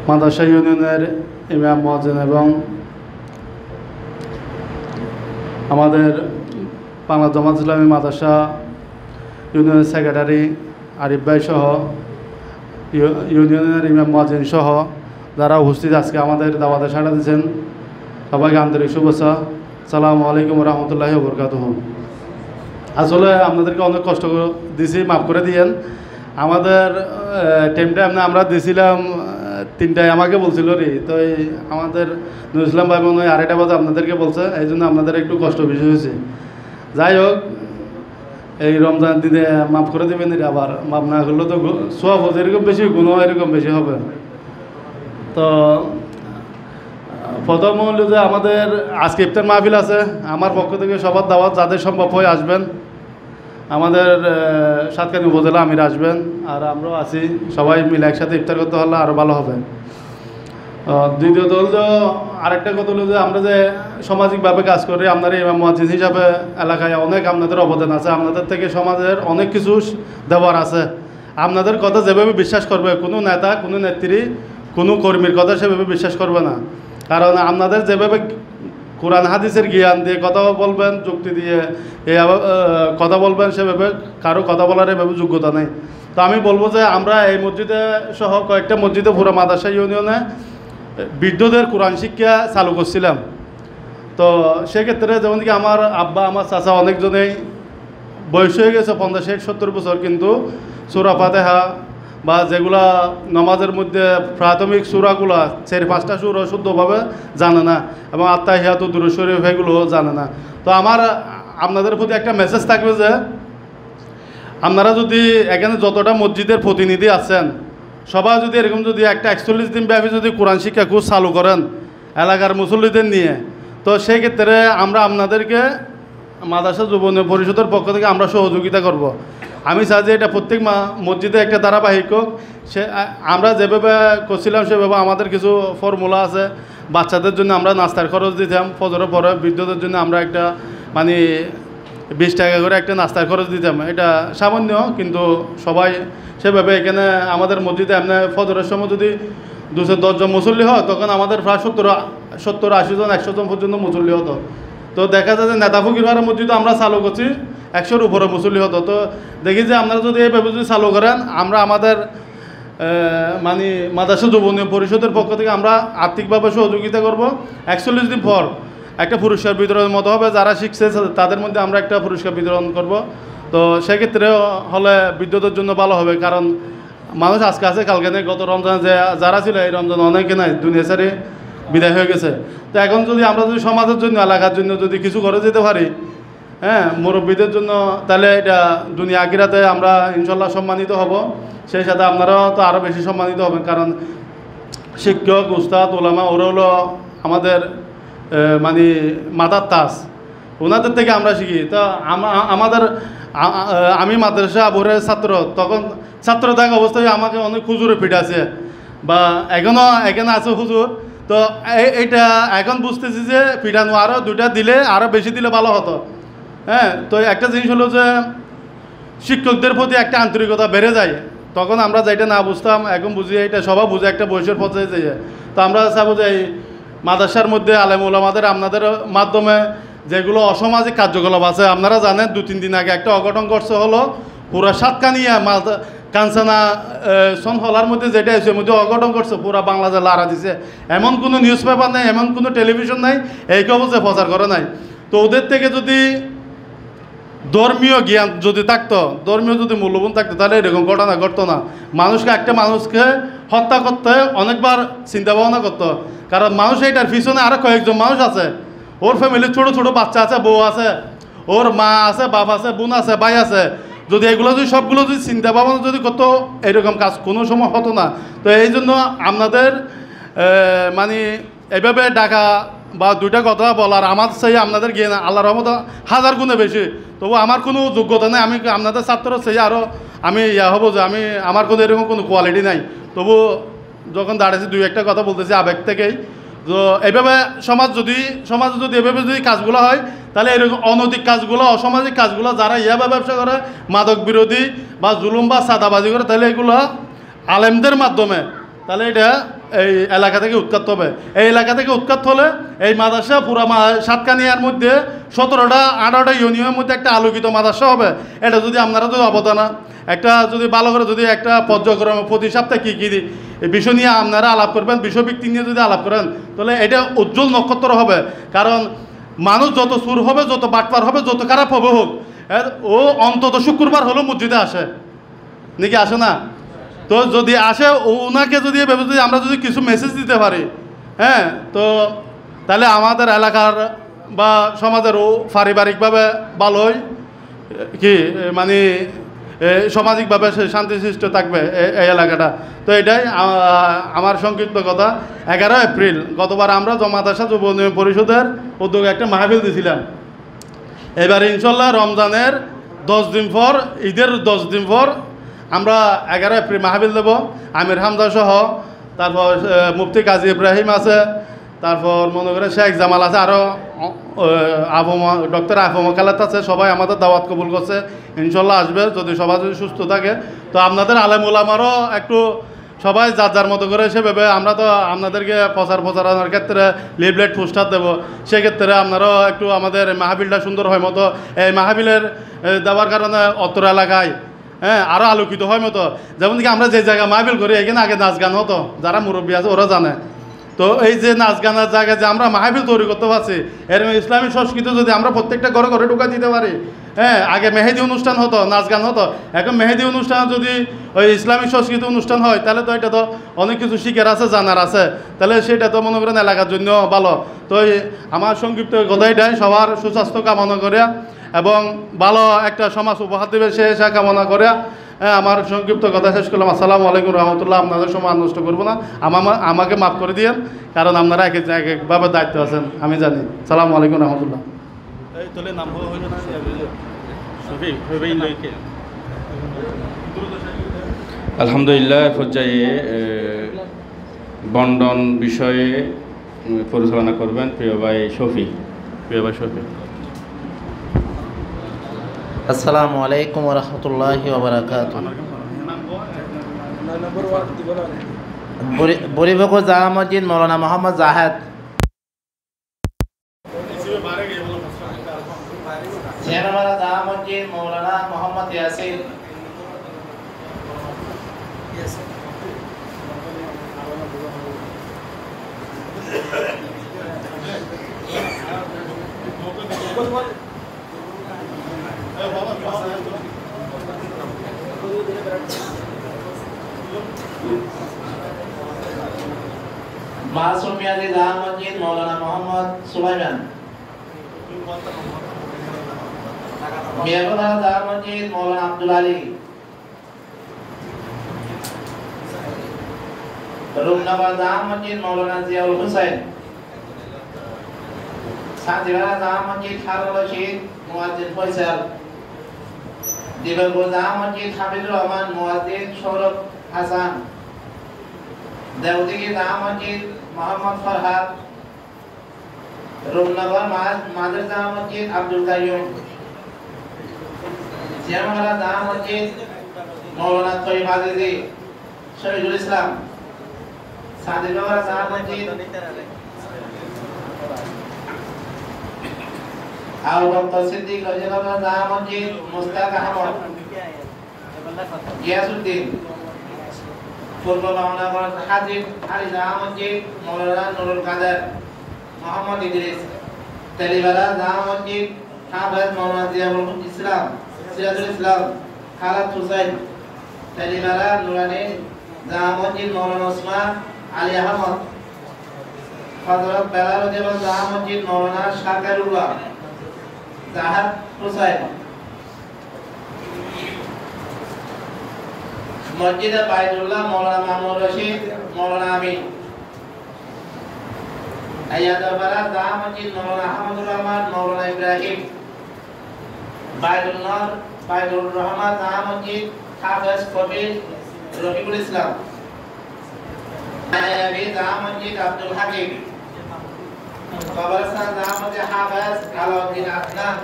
মাদ্রাসা ইউনিয়নের ইমাম মুয়াজ্জিন এবং আমাদের বাংলা জামাত ইসলামী মাদ্রাসা ইউনিয়নের সেক্রেটারি আরিফ ভাই সহ ইউনিয়নের ইমাম মুয়াজ্জিন সহ যারা উপস্থিত আজকে আমাদের দাওয়াতে সাড়া দিয়েছেন সবাইকে আন্তরিক শুভেচ্ছা। আসসালামু আলাইকুম রহমতুল্লাহি ওয়া বারাকাতুহু। আসলে আপনাদেরকে অনেক কষ্ট দিছি, মাফ করে দিয়েন। আমাদের টাইমটা আমরা দিয়েছিলাম 3টায়, আমাকে বলছিল রে, তো আমাদের নুর ইসলাম ভাই মনে হয় 2:30 বাজে আপনাদেরকে বলছে, এই জন্য আপনাদের একটু কষ্ট বেশি হয়েছে। যাই হোক, এই রমজান দিনে মাফ করে দেবেন। আবার মাফ না করলে তো সওয়াব এরকম বেশি, গুণও এরকম বেশি হবে। তো প্রথম হলো যে আমাদের আজকে ইফতার মাহফিল আছে, আমার পক্ষ থেকে সবার দাওয়াত, যাদের সম্ভব হয় আসবেন। আমাদের সাতকানি উপজেলা আমির আসবেন, আর আমরাও আছি, সবাই মিলে একসাথে ইফতার করতে হলে আরও ভালো হবে। দ্বিতীয়ত হল যে আরেকটা কথা হলো যে আমরা যে সামাজিকভাবে কাজ করি, আপনারা ইমাম মুয়াজ্জিন হিসাবে এলাকায় অনেক আপনাদের অবদান আছে, আপনাদের থেকে সমাজের অনেক কিছু দেওয়ার আছে। আপনাদের কথা যেভাবে বিশ্বাস করবে কোনো নেতা, কোনো নেত্রী, কোনো কর্মীর কথা সেভাবে বিশ্বাস করবে না। কারণ আপনাদের যেভাবে কোরআন হাদিসের জ্ঞান দিয়ে কথা বলবেন, যুক্তি দিয়ে কথা বলবেন, সেভাবে কারো কথা বলার এভাবে যোগ্যতা নেই। তো আমি বলবো যে আমরা এই মসজিদে সহ কয়েকটা মসজিদে পুরো মাদ্রাসা ইউনিয়নে বৃদ্ধদের কোরআন শিক্ষা চালু করছিলাম। তো সেক্ষেত্রে যেমন কি আমার আব্বা, আমার চাচা অনেকজনেই বয়স হয়ে গেছে 50-60-70 বছর, কিন্তু সূরা ফাতিহা বা যেগুলা নামাজের মধ্যে প্রাথমিক সূরাগুলা 4-5টা সূরা শুদ্ধভাবে জানে না, এবং আত্তাহিয়াতু দুরূদ শরীফ এগুলো জানে না। তো আমার আপনাদের প্রতি একটা মেসেজ থাকবে যে আপনারা যদি এখানে যতটা মসজিদের প্রতিনিধি আছেন, সবাই যদি এরকম যদি একটা 41 দিন ব্যাপী যদি কোরআন শিক্ষা কোর্স চালু করেন এলাকার মুসল্লিদের নিয়ে, তো সেই ক্ষেত্রে আমরা আপনাদেরকে মাদ্রাসা যুব পরিষদের পক্ষ থেকে আমরা সহযোগিতা করব। আমি চাই যে এটা প্রত্যেক মসজিদে একটা ধারাবাহিক হোক। সে আমরা যেভাবে করছিলাম সেভাবে আমাদের কিছু ফর্মুলা আছে। বাচ্চাদের জন্য আমরা নাস্তার খরচ দিতাম, ফজরের পরে বৃদ্ধদের জন্য আমরা একটা 20 টাকা করে একটা নাস্তার খরচ দিতাম। এটা সামান্য, কিন্তু সবাই সেভাবে এখানে আমাদের মসজিদে ফজরের সময় যদি 210 জন মুসল্লি হয়, তখন আমাদের প্রায় 70-80 জন 100 জন পর্যন্ত মুসল্লি হতো। তো দেখা যায় যে নেতা ফকির ভাড়া মসজিদও আমরা চালু করছি, 100-র উপরে মুসল্লি হতো। তো দেখি যে আপনারা যদি এইভাবে যদি চালু করেন, আমরা আমাদের মাদ্রাসা যুব পরিষদের পক্ষ থেকে আমরা আর্থিকভাবে সহযোগিতা করব। 41 দিন পর একটা পুরস্কার বিতরণের মতো হবে, যারা শিখছে তাদের মধ্যে আমরা একটা পুরস্কার বিতরণ করব। তো সেক্ষেত্রে হলে বিদ্যুতের জন্য ভালো হবে, কারণ মানুষ আজকে আছে কালকে নেই। গত রমজানে যারা ছিল এই রমজান অনেকে নাই, দুনিয়া ছেড়ে বিদায় হয়ে গেছে। তো এখন যদি আমরা যদি সমাজের জন্য, এলাকার জন্য যদি কিছু করে যেতে পারি, মুরব্বীদের জন্য, তাহলে এটা দুনিয়া আখিরাতে আমরা ইনশাল্লাহ সম্মানিত হব। সেই সাথে আপনারাও তো আরও বেশি সম্মানিত হবেন, কারণ শিক্ষক, উস্তাদ, ওলামা ওরা হলো আমাদের মাথার তাজ, ওনাদের থেকে আমরা শিখি। তো আমি মাদ্রাসা আবুরের ছাত্র, তখন ছাত্র থাকা অবস্থায় আমাকে অনেক হুজুরে পিটাছে, বা এখনও আছে হুজুর। তো এইটা এখন বুঝতেছি যে পিটানো আরও 2টা দিলে, আরও বেশি দিলে ভালো হতো। তো একটা জিনিস হলো যে শিক্ষকদের প্রতি একটা আন্তরিকতা বেড়ে যায়। তখন আমরা যেটা না বুঝতাম এখন বুঝি, এটা সবাই বুঝে একটা বয়সের পর্যায়ে যায়। তো আমরা চাবো যে এই মাদ্রাসার মধ্যে আলেম ওলামাদের আপনাদের মাধ্যমে যেগুলো অসামাজিক কার্যকলাপ আছে, আপনারা জানেন 2-3 দিন আগে একটা অঘটন ঘটছে, হলো পুরা সাতকানিয়া কাঞ্চনা হলার মধ্যে যেটা আছে, মধ্যে অঘটন করছে, পুরা বাংলাদেশে লাড়া দিছে। এমন কোনো নিউজ পেপার নেই, এমন কোনো টেলিভিশন নাই এই অবস্থায় প্রচার করে নাই। তো ওদের থেকে যদি ধর্মীয় জ্ঞান যদি থাকতো, ধর্মীয় যদি মূল্যবোধ থাকতো, তাহলে এরকম ঘটনা ঘটতো না। একটা মানুষকে হত্যা করতে অনেকবার চিন্তা ভাবনা করতো, কারণ মানুষ এইটার পিছনে আরও কয়েকজন মানুষ আছে, ওর ফ্যামিলির ছোটো ছোটো বাচ্চা আছে, বউ আছে, ওর মা আছে, বাপ আছে, বোন আছে, ভাই আছে। যদি এগুলো যদি সবগুলো যদি চিন্তা ভাবনা যদি করতো, এরকম কাজ কোনো সময় হতো না। তো এই জন্য আপনাদের এইভাবে ডাকা বা 2টা কথা বলার আমার সেই আপনাদের জ্ঞান আল্লাহর রহমতে 1000 গুণে বেশি। তবু আমার কোনো যোগ্যতা নেই, আমি আপনাদের ছাত্র সেই আরও আমি হব যে আমার কোনো এরকম কোনো কোয়ালিটি নাই। তবু যখন দাঁড়িয়েছি 2-1টা কথা বলতেছি আবেগ থেকেই। তো এইভাবে সমাজে যদি এভাবে যদি কাজগুলো হয়, তাহলে এরকম অনৈতিক কাজগুলো, অসামাজিক কাজগুলো, যারা ইয়াবা ব্যবসা করে, মাদক বিরোধী বা জুলুম বা সাদাবাজি করে, তাহলে এগুলো আলেমদের মাধ্যমে তাহলে এটা এই এলাকা থেকে উৎখাত হবে। এই এলাকা থেকে উৎখাত হলে এই মাদ্রাসা পুরা সাতকানিয়ার মধ্যে 17টা 18টা ইউনিয়নের মধ্যে একটা আলোকিত মাদ্রাসা হবে। এটা যদি আপনারা যদি অবদান একটা যদি ভালো করে যদি একটা পর্যায়ক্রমে প্রতি সপ্তাহে কী বিষয় নিয়ে আপনারা আলাপ করবেন, বিষয়ভিত্তিক নিয়ে যদি আলাপ করেন তাহলে এটা উজ্জ্বল নক্ষত্র হবে। কারণ মানুষ যত সুর হবে, যত বাটপার হবে, যত খারাপ হবে হোক, ও অন্তত শুক্রবার হলেও মসজিদে আসে নাকি আসে না? তো যদি আসে ওনাকে যদি ভেবে যদি আমরা যদি কিছু মেসেজ দিতে পারি, হ্যাঁ, তো তাহলে আমাদের এলাকার বা সমাজেরও পারিবারিকভাবে ভালোই কি মানে সামাজিকভাবে শান্তি সৃষ্ট থাকবে এই এলাকাটা। তো এটাই আমার সংক্ষিপ্ত কথা। 11 এপ্রিল গতবার আমরা মাদ্রাসা যুব উন্নয়ন পরিষদের উদ্যোগে একটা মাহফিল দিয়েছিলাম। এবার ইনশাল্লাহ রমজানের 10 দিন পর, ঈদের 10 দিন পর আমরা 11 এপ্রিল মাহফিল দেব। আমির হামজা সহ, তারপর মুফতি কাজী ইব্রাহিম আছে, তারপর মনে করেন শেখ জামাল আছে, আরও ডক্টর আফম খালেদ আছে। সবাই আমাদের দাওয়াত কবুল করছে, ইনশাল্লাহ আসবে যদি সবাই যদি সুস্থ থাকে। তো আপনাদের আলেম ওলামারও একটু সবাই যার যার মতো করে সেভাবে আমরা তো আপনাদেরকে প্রচারণার ক্ষেত্রে লিফলেট পোস্টার দেবো, সেক্ষেত্রে আপনারাও একটু আমাদের মাহফিলটা সুন্দর হয় মতো এই মাহফিলের দেওয়ার কারণে অত্র এলাকায় হ্যাঁ আরও আলোকিত হয় মতো। যেমন কি আমরা যে জায়গায় মাহফিল করি এখানে আগে নাচ গান হতো, যারা মুরব্বী আছে ওরা জানে। তো এই যে নাচ গানের জায়গায় যে আমরা মাহফিল তৈরি করতে পারছি, এর ইসলামী সংস্কৃতি যদি আমরা প্রত্যেকটা ঘরে ঘরে ঢুকা দিতে পারি, হ্যাঁ, আগে মেহেদি অনুষ্ঠান হতো, নাচ গান হতো, এখন মেহেদি অনুষ্ঠান যদি ওই ইসলামী সংস্কৃতি অনুষ্ঠান হয় তাহলে তো এটা তো অনেক কিছু শিখার আছে, জানার আছে, তাহলে সেটা তো মনে করেন এলাকার জন্য ভালো। তো আমার সংক্ষিপ্ত কথা এটাই, সবার সুস্বাস্থ্য কামনা করে এবং ভালো একটা সমাজ উপহার দেবে সে কামনা করে আমার সংক্ষিপ্ত কথা শেষ করলাম। আসসালামু আলাইকুম রহমতুল্লাহ। আপনাদের সময় নষ্ট করবো না, আমাকে মাফ করে দিয়েন, কারণ আপনারা এক একভাবে দায়িত্ব আছেন আমি জানি। সালামু আলাইকুম রহমতুল্লাহ। আলহামদুলিল্লাহ, পর্যায়ে বন্টন বিষয়ে পরিচালনা করবেন প্রিয় ভাই শফি। আসসালামু আলাইকুম ওয়া রাহমাতুল্লাহি ওয়া বারাকাতুহু। বরিবকো জামা মসজিদ মৌলানা মোহাম্মদ জাহেদ, শেরবারা জামা মসজিদ মৌলানা মোহাম্মদ ইয়াসিন, মাসুম মিয়াজি জামা মসজিদ মৌলানা মোহাম্মদ সুলাইমান, মিয়াগোনা জামা মসজিদ মৌলানা আব্দুল আলী, রুমনগর জামা মসজিদ মৌলানা জিয়াউল হুসাইন, সাজিরা জামা মসজিদ হারুন রশিদ মুয়াজ্জিন ফয়সাল, দিবারপুর জামা মসজিদ হাফিজুর রহমান মুয়াজ্জিন সৌরভ হাসান, দেওদিঘি জামা মসজিদ মোহাম্মদ ফরহাদ, রুমনগর মাদের জামা মসজিদ আব্দুল কাইয়ুম, জিয়ামারা জামা মসজিদ মৌলানা তৈয়ব আজিজি শহীদুল ইসলাম, সাদিবারা জামা মসজিদ আবু বকর সিদ্দিক রাদিয়াল্লাহু জামা মসজিদ মুস্তাক আহমদ, গিয়াসউদ্দিন, পূর্ব মহানগর হাজিব আলী জামা মসজিদ মৌলানা নুরুল কাদের মোহাম্মদ ইদ্রিস, তেলিবালা জামা মসজিদ হাফেজ মৌলানা জিয়াউল ইসলাম সিরাজুল ইসলাম খালাদ হুসাইন, তেলিবালা নুরানি জামা মসজিদ মৌলানা ওসমান আলী আহমদ, হযরত বেলাল রাদিয়াল্লাহু জামা মসজিদ মৌলানা শাকারুল্লাহ জাহাদ হুসাইন, মসজিদে বাইতুল্লাহ মৌলানা মামুন রশিদ মৌলানা আমিন, আয়াদাবারা জামা মসজিদ মৌলানা আহমদুর রহমান মৌলানা ইব্রাহিম, বাইতুল রহমান জামা মসজিদ হাফেজ কবির রফিকুল ইসলাম, আয়াবি জামা মসজিদ আব্দুল হাকিম, কবরস্থান জামা মসজিদ হাফেজ আলাউদ্দিন আদনান,